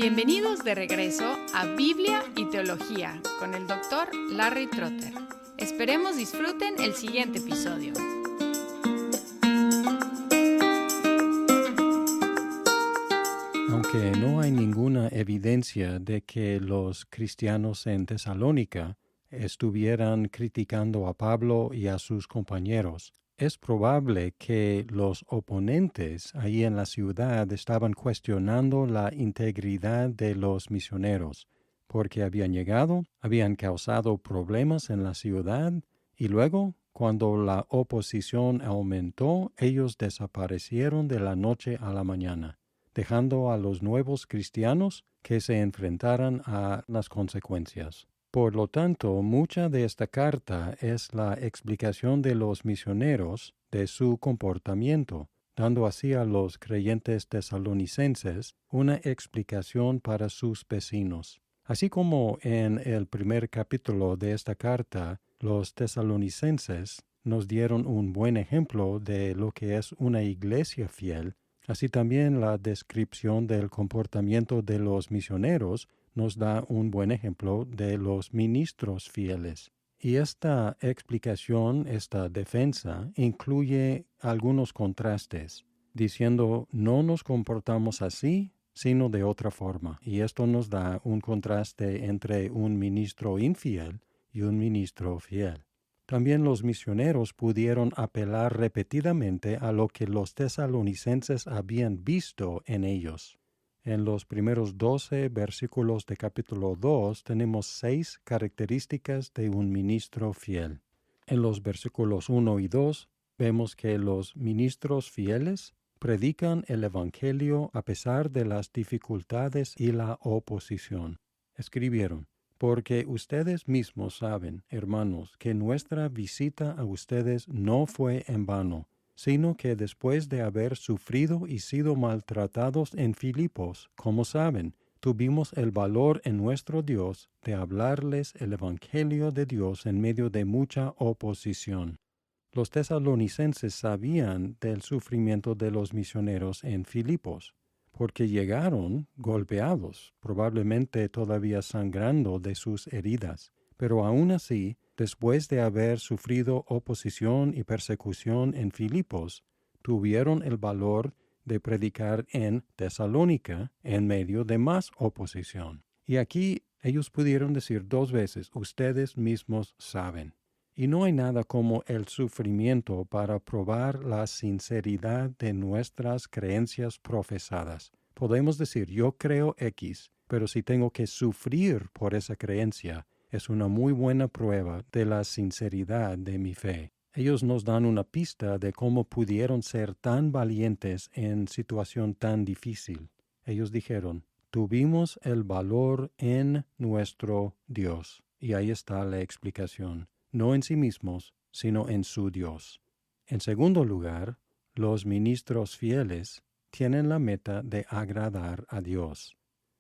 Bienvenidos de regreso a Biblia y Teología con el Dr. Larry Trotter. Esperemos disfruten el siguiente episodio. Aunque no hay ninguna evidencia de que los cristianos en Tesalónica estuvieran criticando a Pablo y a sus compañeros, es probable que los oponentes ahí en la ciudad estaban cuestionando la integridad de los misioneros, porque habían llegado, habían causado problemas en la ciudad y luego, cuando la oposición aumentó, ellos desaparecieron de la noche a la mañana, dejando a los nuevos cristianos que se enfrentaran a las consecuencias. Por lo tanto, mucha de esta carta es la explicación de los misioneros de su comportamiento, dando así a los creyentes tesalonicenses una explicación para sus vecinos. Así como en el primer capítulo de esta carta, los tesalonicenses nos dieron un buen ejemplo de lo que es una iglesia fiel, así también la descripción del comportamiento de los misioneros nos da un buen ejemplo de los ministros fieles. Y esta explicación, esta defensa, incluye algunos contrastes, diciendo no nos comportamos así, sino de otra forma. Y esto nos da un contraste entre un ministro infiel y un ministro fiel. También los misioneros pudieron apelar repetidamente a lo que los tesalonicenses habían visto en ellos. En los primeros 12 versículos de capítulo 2 tenemos 6 características de un ministro fiel. En los versículos 1 y 2 vemos que los ministros fieles predican el Evangelio a pesar de las dificultades y la oposición. Escribieron: porque ustedes mismos saben, hermanos, que nuestra visita a ustedes no fue en vano, sino que después de haber sufrido y sido maltratados en Filipos, como saben, tuvimos el valor en nuestro Dios de hablarles el Evangelio de Dios en medio de mucha oposición. Los tesalonicenses sabían del sufrimiento de los misioneros en Filipos, porque llegaron golpeados, probablemente todavía sangrando de sus heridas, pero aún así, después de haber sufrido oposición y persecución en Filipos, tuvieron el valor de predicar en Tesalónica en medio de más oposición. Y aquí ellos pudieron decir 2 veces, ustedes mismos saben. Y no hay nada como el sufrimiento para probar la sinceridad de nuestras creencias profesadas. Podemos decir, yo creo X, pero si tengo que sufrir por esa creencia, es una muy buena prueba de la sinceridad de mi fe. Ellos nos dan una pista de cómo pudieron ser tan valientes en situación tan difícil. Ellos dijeron, tuvimos el valor en nuestro Dios. Y ahí está la explicación. No en sí mismos, sino en su Dios. En segundo lugar, los ministros fieles tienen la meta de agradar a Dios.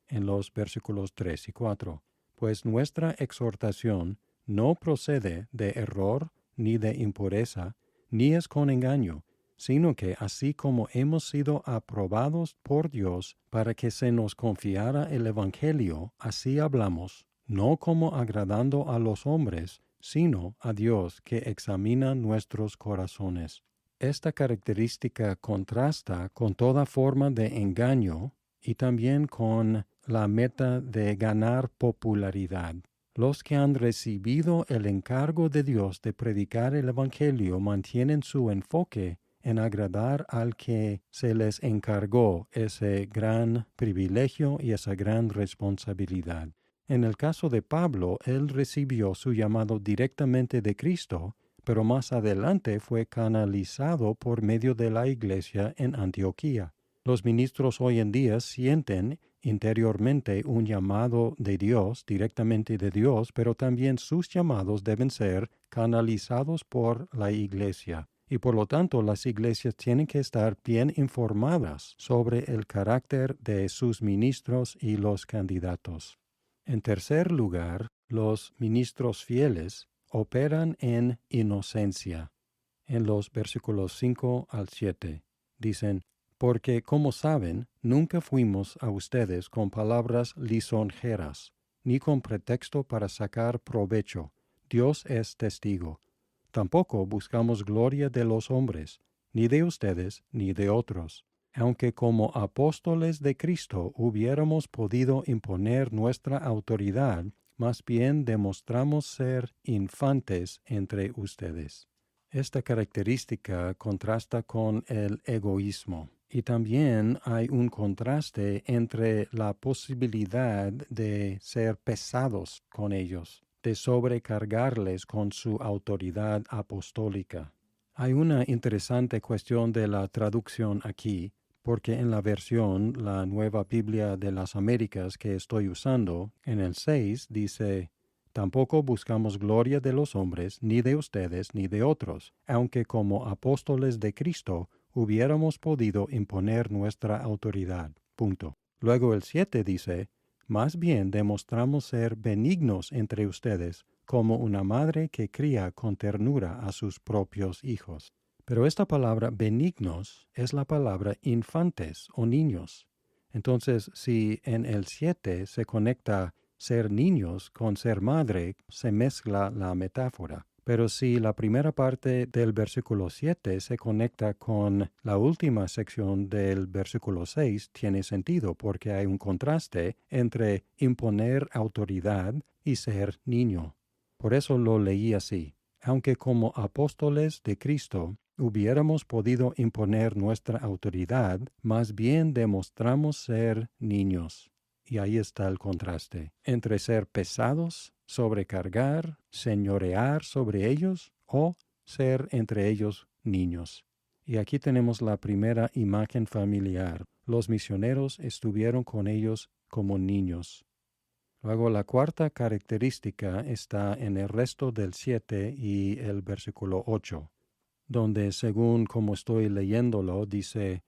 En los versículos 3 y 4, pues nuestra exhortación no procede de error ni de impureza, ni es con engaño, sino que así como hemos sido aprobados por Dios para que se nos confiara el Evangelio, así hablamos, no como agradando a los hombres, sino a Dios que examina nuestros corazones. Esta característica contrasta con toda forma de engaño y también con la meta de ganar popularidad. Los que han recibido el encargo de Dios de predicar el Evangelio mantienen su enfoque en agradar al que se les encargó ese gran privilegio y esa gran responsabilidad. En el caso de Pablo, él recibió su llamado directamente de Cristo, pero más adelante fue canalizado por medio de la iglesia en Antioquía. Los ministros hoy en día sienten interiormente un llamado de Dios, directamente de Dios, pero también sus llamados deben ser canalizados por la iglesia. Y por lo tanto, las iglesias tienen que estar bien informadas sobre el carácter de sus ministros y los candidatos. En tercer lugar, los ministros fieles operan en inocencia. En los versículos 5 al 7 dicen, Porque, como saben, nunca fuimos a ustedes con palabras lisonjeras, ni con pretexto para sacar provecho. Dios es testigo. Tampoco buscamos gloria de los hombres, ni de ustedes, ni de otros. Aunque como apóstoles de Cristo hubiéramos podido imponer nuestra autoridad, más bien demostramos ser infantes entre ustedes. Esta característica contrasta con el egoísmo. Y también hay un contraste entre la posibilidad de ser pesados con ellos, de sobrecargarles con su autoridad apostólica. Hay una interesante cuestión de la traducción aquí, porque en la versión, la Nueva Biblia de las Américas que estoy usando, en el 6 dice: Tampoco buscamos gloria de los hombres, ni de ustedes, ni de otros, aunque como apóstoles de Cristo hubiéramos podido imponer nuestra autoridad. Punto. Luego el 7 dice: Más bien demostramos ser benignos entre ustedes, como una madre que cría con ternura a sus propios hijos. Pero esta palabra benignos es la palabra infantes o niños. Entonces, si en el 7 se conecta ser niños con ser madre, se mezcla la metáfora. Pero si la primera parte del versículo 7 se conecta con la última sección del versículo 6, tiene sentido porque hay un contraste entre imponer autoridad y ser niño. Por eso lo leí así: Aunque como apóstoles de Cristo hubiéramos podido imponer nuestra autoridad, más bien demostramos ser niños. Y ahí está el contraste entre ser pesados, sobrecargar, señorear sobre ellos, o ser entre ellos niños. Y aquí tenemos la primera imagen familiar. Los misioneros estuvieron con ellos como niños. Luego la cuarta característica está en el resto del 7 y el versículo 8, donde según como estoy leyéndolo dice: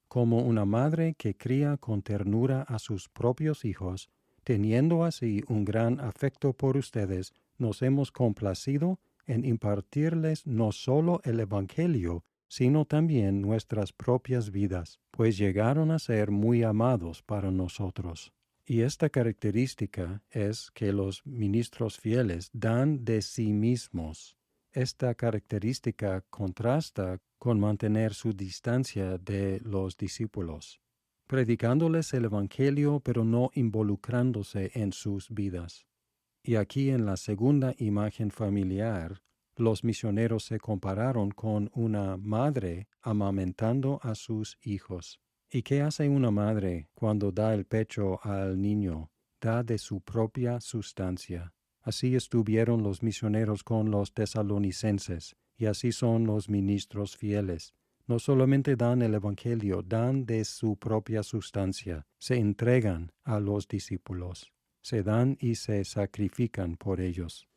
Como una madre que cría con ternura a sus propios hijos, teniendo así un gran afecto por ustedes, nos hemos complacido en impartirles no solo el Evangelio, sino también nuestras propias vidas, pues llegaron a ser muy amados para nosotros. Y esta característica es que los ministros fieles dan de sí mismos. Esta característica contrasta con mantener su distancia de los discípulos, predicándoles el Evangelio pero no involucrándose en sus vidas. Y aquí en la segunda imagen familiar, los misioneros se compararon con una madre amamentando a sus hijos. ¿Y qué hace una madre cuando da el pecho al niño? Da de su propia sustancia. Así estuvieron los misioneros con los tesalonicenses, y así son los ministros fieles. No solamente dan el Evangelio, dan de su propia sustancia, se entregan a los discípulos, se dan y se sacrifican por ellos.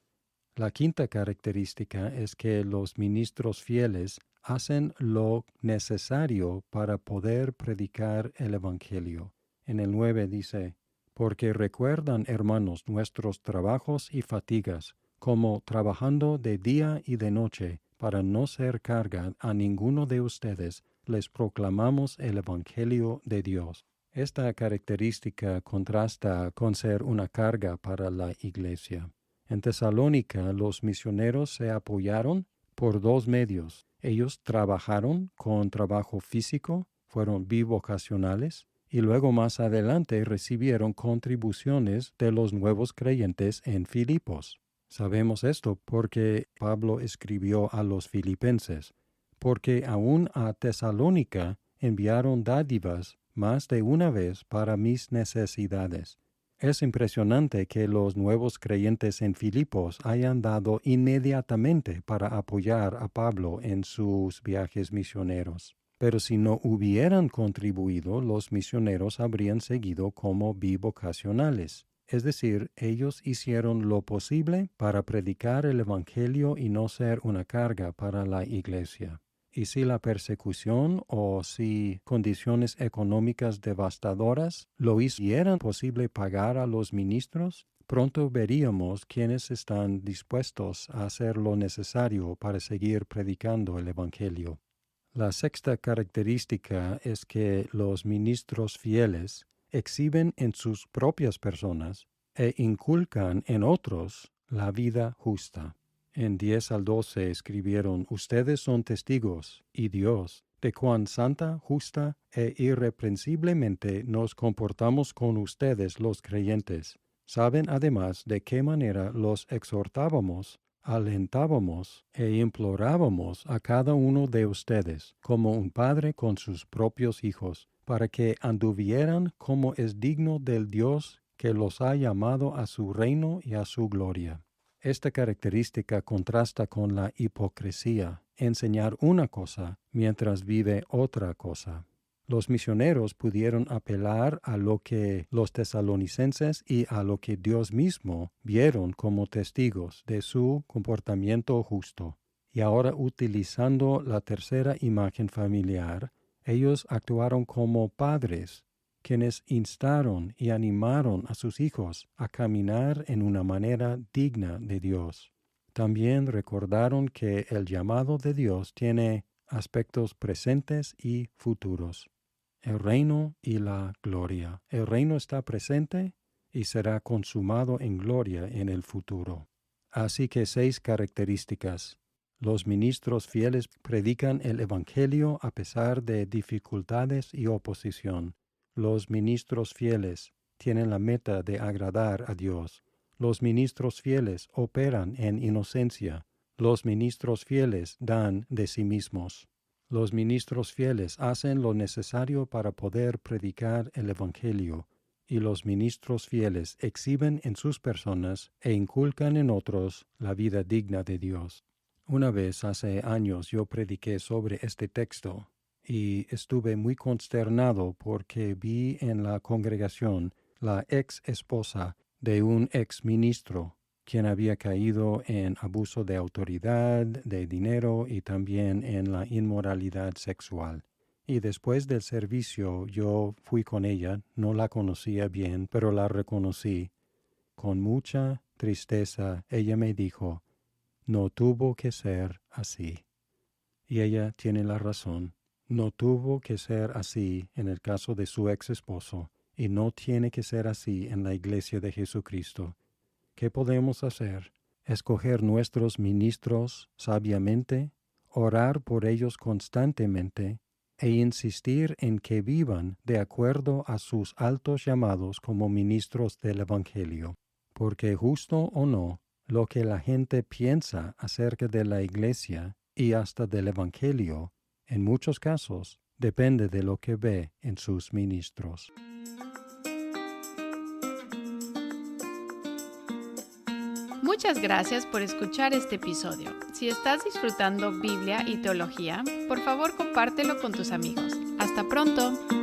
La quinta característica es que los ministros fieles hacen lo necesario para poder predicar el Evangelio. En el 9 dice: Porque recuerdan, hermanos, nuestros trabajos y fatigas, como trabajando de día y de noche, para no ser carga a ninguno de ustedes, les proclamamos el Evangelio de Dios. Esta característica contrasta con ser una carga para la iglesia. En Tesalónica, los misioneros se apoyaron por dos medios. Ellos trabajaron con trabajo físico, fueron bivocacionales, y luego más adelante recibieron contribuciones de los nuevos creyentes en Filipos. Sabemos esto porque Pablo escribió a los filipenses: porque aún a Tesalónica enviaron dádivas más de una vez para mis necesidades. Es impresionante que los nuevos creyentes en Filipos hayan dado inmediatamente para apoyar a Pablo en sus viajes misioneros. Pero si no hubieran contribuido, los misioneros habrían seguido como bivocacionales. Es decir, ellos hicieron lo posible para predicar el Evangelio y no ser una carga para la iglesia. Y si la persecución o si condiciones económicas devastadoras lo hicieran posible pagar a los ministros, pronto veríamos quiénes están dispuestos a hacer lo necesario para seguir predicando el Evangelio. La sexta característica es que los ministros fieles exhiben en sus propias personas e inculcan en otros la vida justa. En 10 al 12 escribieron: Ustedes son testigos, y Dios, de cuán santa, justa e irreprensiblemente nos comportamos con ustedes los creyentes. Saben además de qué manera los exhortábamos, alentábamos e implorábamos a cada uno de ustedes, como un padre con sus propios hijos, para que anduvieran como es digno del Dios que los ha llamado a su reino y a su gloria. Esta característica contrasta con la hipocresía, enseñar una cosa mientras vive otra cosa. Los misioneros pudieron apelar a lo que los tesalonicenses y a lo que Dios mismo vieron como testigos de su comportamiento justo. Y ahora, utilizando la tercera imagen familiar, ellos actuaron como padres, quienes instaron y animaron a sus hijos a caminar en una manera digna de Dios. También recordaron que el llamado de Dios tiene aspectos presentes y futuros. El reino y la gloria. El reino está presente y será consumado en gloria en el futuro. Así que 6 características. Los ministros fieles predican el Evangelio a pesar de dificultades y oposición. Los ministros fieles tienen la meta de agradar a Dios. Los ministros fieles operan en inocencia. Los ministros fieles dan de sí mismos. Los ministros fieles hacen lo necesario para poder predicar el Evangelio, y los ministros fieles exhiben en sus personas e inculcan en otros la vida digna de Dios. Una vez hace años yo prediqué sobre este texto, y estuve muy consternado porque vi en la congregación la ex esposa de un ex ministro, quien había caído en abuso de autoridad, de dinero y también en la inmoralidad sexual. Y después del servicio yo fui con ella, no la conocía bien, pero la reconocí. Con mucha tristeza ella me dijo: no tuvo que ser así. Y ella tiene la razón. No tuvo que ser así en el caso de su ex esposo, y no tiene que ser así en la Iglesia de Jesucristo. ¿Qué podemos hacer? Escoger nuestros ministros sabiamente, orar por ellos constantemente e insistir en que vivan de acuerdo a sus altos llamados como ministros del Evangelio. Porque justo o no, lo que la gente piensa acerca de la Iglesia y hasta del Evangelio, en muchos casos, depende de lo que ve en sus ministros. Muchas gracias por escuchar este episodio. Si estás disfrutando Biblia y teología, por favor compártelo con tus amigos. ¡Hasta pronto!